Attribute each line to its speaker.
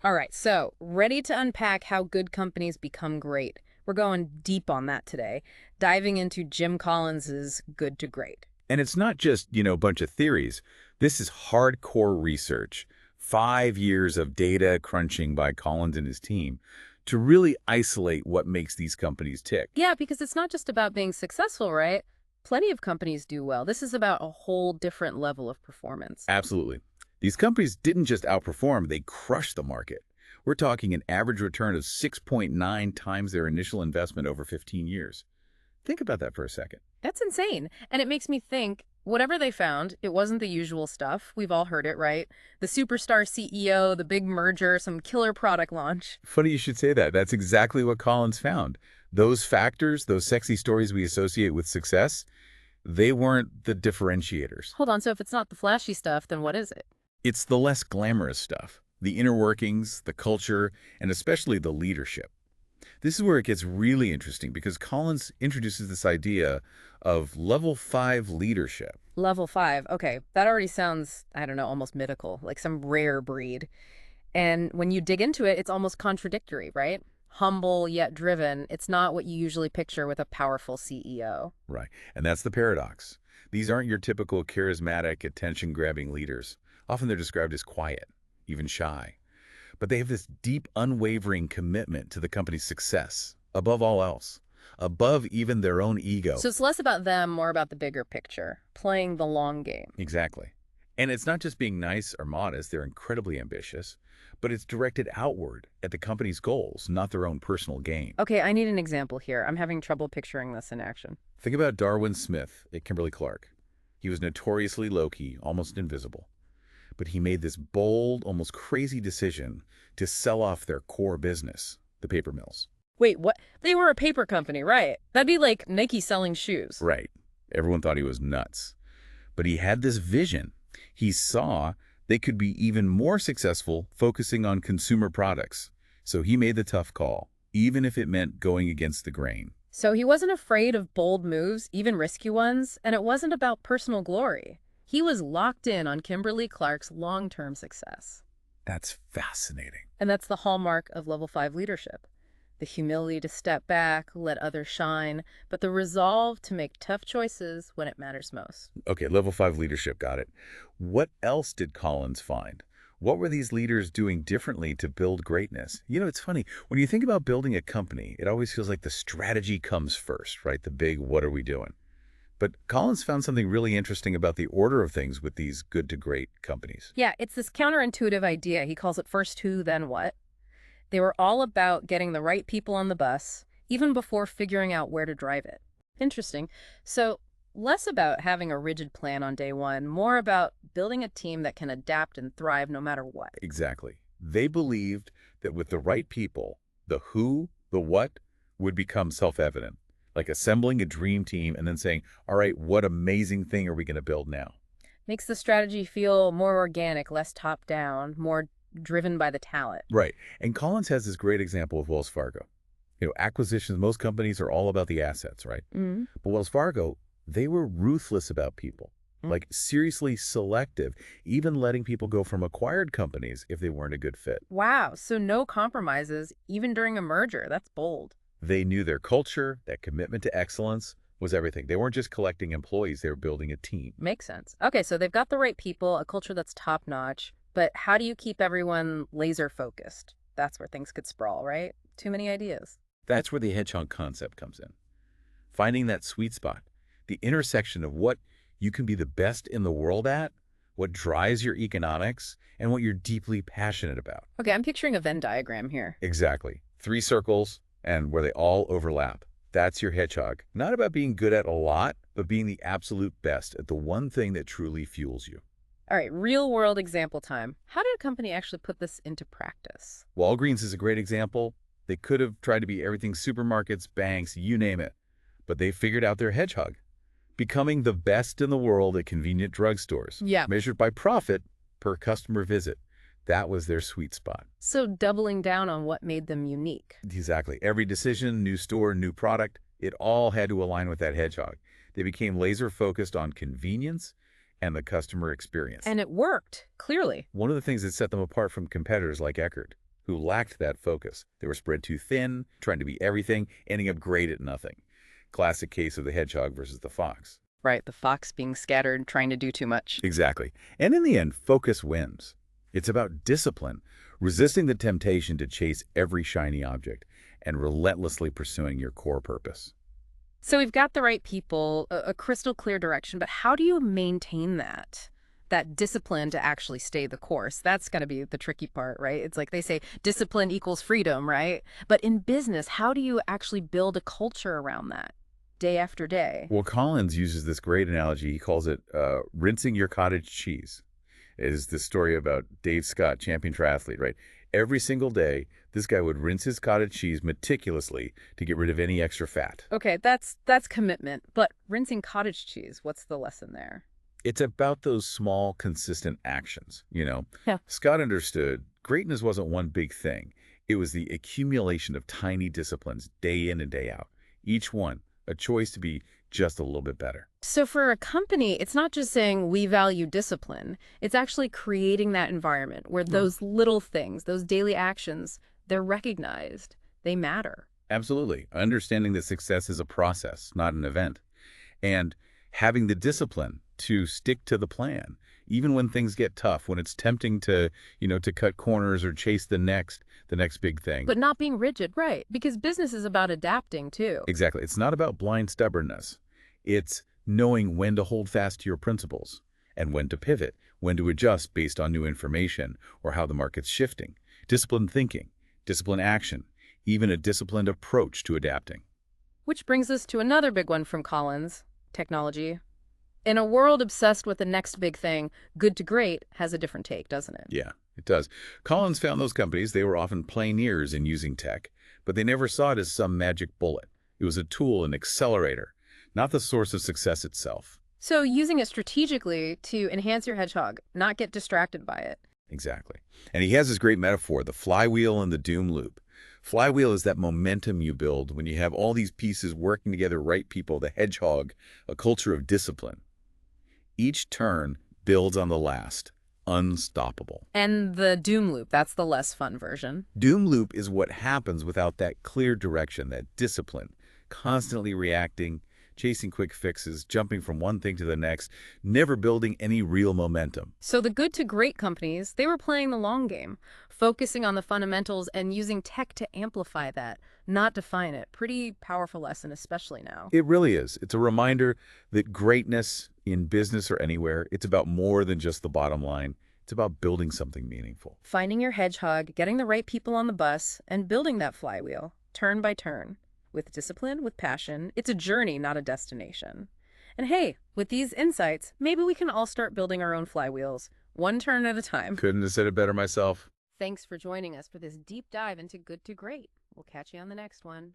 Speaker 1: All right, so ready to unpack how good companies become great. We're going deep on that today, diving into Jim Collins's Good to Great.
Speaker 2: And it's not just, a bunch of theories. This is hardcore research, 5 years of data crunching by Collins and his team to really isolate what makes these companies tick.
Speaker 1: Yeah, because it's not just about being successful, right? Plenty of companies do well. This is about a whole different level of performance.
Speaker 2: Absolutely. These companies didn't just outperform, they crushed the market. We're talking an average return of 6.9 times their initial investment over 15 years. Think about that for a second.
Speaker 1: That's insane. And it makes me think whatever they found, it wasn't the usual stuff. We've all heard it, right? The superstar CEO, the big merger, some killer product launch.
Speaker 2: Funny you should say that. That's exactly what Collins found. Those factors, those sexy stories we associate with success, they weren't the differentiators.
Speaker 1: Hold on, so if it's not the flashy stuff, then what is it?
Speaker 2: It's the less glamorous stuff, the inner workings, the culture, and especially the leadership. This is where it gets really interesting because Collins introduces this idea of level 5 leadership.
Speaker 1: Level 5. Okay, that already sounds, I don't know, almost mythical, like some rare breed. And when you dig into it, it's almost contradictory, right? Humble yet driven. It's not what you usually picture with a powerful CEO.
Speaker 2: Right. And that's the paradox. These aren't your typical charismatic, attention-grabbing leaders. Often they're described as quiet, even shy. But they have this deep, unwavering commitment to the company's success, above all else, above even their own ego.
Speaker 1: So it's less about them, more about the bigger picture, playing the long game.
Speaker 2: Exactly. And it's not just being nice or modest, they're incredibly ambitious, but it's directed outward at the company's goals, not their own personal gain.
Speaker 1: Okay, I need an example here. I'm having trouble picturing this in action.
Speaker 2: Think about Darwin Smith at Kimberly-Clark. He was notoriously low-key, almost invisible. But he made this bold, almost crazy decision to sell off their core business, the paper mills.
Speaker 1: Wait, what? They were a paper company, right? That'd be like Nike selling shoes.
Speaker 2: Right. Everyone thought he was nuts. But he had this vision. He saw they could be even more successful focusing on consumer products. So he made the tough call, even if it meant going against the grain.
Speaker 1: So he wasn't afraid of bold moves, even risky ones, and it wasn't about personal glory. He was locked in on Kimberly-Clark's long-term success.
Speaker 2: That's fascinating.
Speaker 1: And that's the hallmark of level 5 leadership. The humility to step back, let others shine, but the resolve to make tough choices when it matters most.
Speaker 2: Okay, level 5 leadership, got it. What else did Collins find? What were these leaders doing differently to build greatness? It's funny. When you think about building a company, it always feels like the strategy comes first, right? The big, what are we doing? But Collins found something really interesting about the order of things with these good to great companies.
Speaker 1: Yeah, it's this counterintuitive idea. He calls it first who, then what. They were all about getting the right people on the bus, even before figuring out where to drive it. Interesting. So less about having a rigid plan on day one, more about building a team that can adapt and thrive no matter what.
Speaker 2: Exactly. They believed that with the right people, the who, the what, would become self-evident. Like assembling a dream team and then saying, all right, what amazing thing are we going to build now?
Speaker 1: Makes the strategy feel more organic, less top-down, more driven by the talent.
Speaker 2: Right. And Collins has this great example of Wells Fargo. Acquisitions, most companies are all about the assets, right?
Speaker 1: Mm.
Speaker 2: But Wells Fargo, they were ruthless about people, like seriously selective, even letting people go from acquired companies if they weren't a good fit.
Speaker 1: Wow, so no compromises, even during a merger. That's bold.
Speaker 2: They knew their culture, that commitment to excellence was everything. They weren't just collecting employees, they were building a team.
Speaker 1: Makes sense. Okay, so they've got the right people, a culture that's top-notch, but how do you keep everyone laser-focused? That's where things could sprawl, right? Too many ideas.
Speaker 2: That's where the Hedgehog Concept comes in. Finding that sweet spot, the intersection of what you can be the best in the world at, what drives your economics, and what you're deeply passionate about.
Speaker 1: Okay, I'm picturing a Venn diagram here.
Speaker 2: Exactly. 3 circles, and where they all overlap. That's your hedgehog. Not about being good at a lot, but being the absolute best at the one thing that truly fuels you.
Speaker 1: All right, real-world example time. How did a company actually put this into practice?
Speaker 2: Walgreens is a great example. They could have tried to be everything: supermarkets, banks, you name it. But they figured out their hedgehog. Becoming the best in the world at convenient drugstores.
Speaker 1: Yeah.
Speaker 2: Measured by profit per customer visit. That was their sweet spot.
Speaker 1: So doubling down on what made them unique.
Speaker 2: Exactly. Every decision, new store, new product, it all had to align with that hedgehog. They became laser focused on convenience and the customer experience.
Speaker 1: And it worked, clearly.
Speaker 2: One of the things that set them apart from competitors like Eckerd, who lacked that focus. They were spread too thin, trying to be everything, ending up great at nothing. Classic case of the hedgehog versus the fox.
Speaker 1: Right, the fox being scattered, trying to do too much.
Speaker 2: Exactly. And in the end, focus wins. It's about discipline, resisting the temptation to chase every shiny object, and relentlessly pursuing your core purpose.
Speaker 1: So we've got the right people, a crystal clear direction, but how do you maintain that discipline to actually stay the course? That's going to be the tricky part, right? It's like they say discipline equals freedom, right? But in business, how do you actually build a culture around that day after day?
Speaker 2: Well, Collins uses this great analogy. He calls it rinsing your cottage cheese. It is this story about Dave Scott, champion triathlete, right? Every single day, this guy would rinse his cottage cheese meticulously to get rid of any extra fat.
Speaker 1: Okay, that's commitment. But rinsing cottage cheese, what's the lesson there?
Speaker 2: It's about those small, consistent actions,
Speaker 1: Yeah.
Speaker 2: Scott understood greatness wasn't one big thing. It was the accumulation of tiny disciplines day in and day out. Each one, a choice to be just a little bit better.
Speaker 1: So for a company, it's not just saying we value discipline. It's actually creating that environment where those little things, those daily actions, they're recognized. They matter.
Speaker 2: Absolutely. Understanding that success is a process, not an event. And having the discipline to stick to the plan, even when things get tough, when it's tempting to cut corners or chase the next big thing.
Speaker 1: But not being rigid, right? Because business is about adapting too.
Speaker 2: Exactly. It's not about blind stubbornness. It's knowing when to hold fast to your principles and when to pivot, when to adjust based on new information or how the market's shifting. Disciplined thinking, disciplined action, even a disciplined approach to adapting.
Speaker 1: Which brings us to another big one from Collins, technology. In a world obsessed with the next big thing, good to great has a different take, doesn't it?
Speaker 2: Yeah, it does. Collins found those companies, they were often pioneers in using tech, but they never saw it as some magic bullet. It was a tool, an accelerator, not the source of success itself.
Speaker 1: So using it strategically to enhance your hedgehog, not get distracted by it.
Speaker 2: Exactly. And he has this great metaphor, the flywheel and the doom loop. Flywheel is that momentum you build when you have all these pieces working together, right people, the hedgehog, a culture of discipline. Each turn builds on the last, unstoppable.
Speaker 1: And the doom loop, that's the less fun version.
Speaker 2: Doom loop is what happens without that clear direction, that discipline, constantly reacting, chasing quick fixes, jumping from one thing to the next, never building any real momentum.
Speaker 1: So the good to great companies, they were playing the long game, focusing on the fundamentals and using tech to amplify that, not define it. Pretty powerful lesson, especially now.
Speaker 2: It really is. It's a reminder that greatness in business or anywhere, it's about more than just the bottom line. It's about building something meaningful.
Speaker 1: Finding your hedgehog, getting the right people on the bus, and building that flywheel, turn by turn. With discipline, with passion, it's a journey, not a destination. And hey, with these insights, maybe we can all start building our own flywheels, one turn at a time.
Speaker 2: Couldn't have said it better myself.
Speaker 1: Thanks for joining us for this deep dive into good to great. We'll catch you on the next one.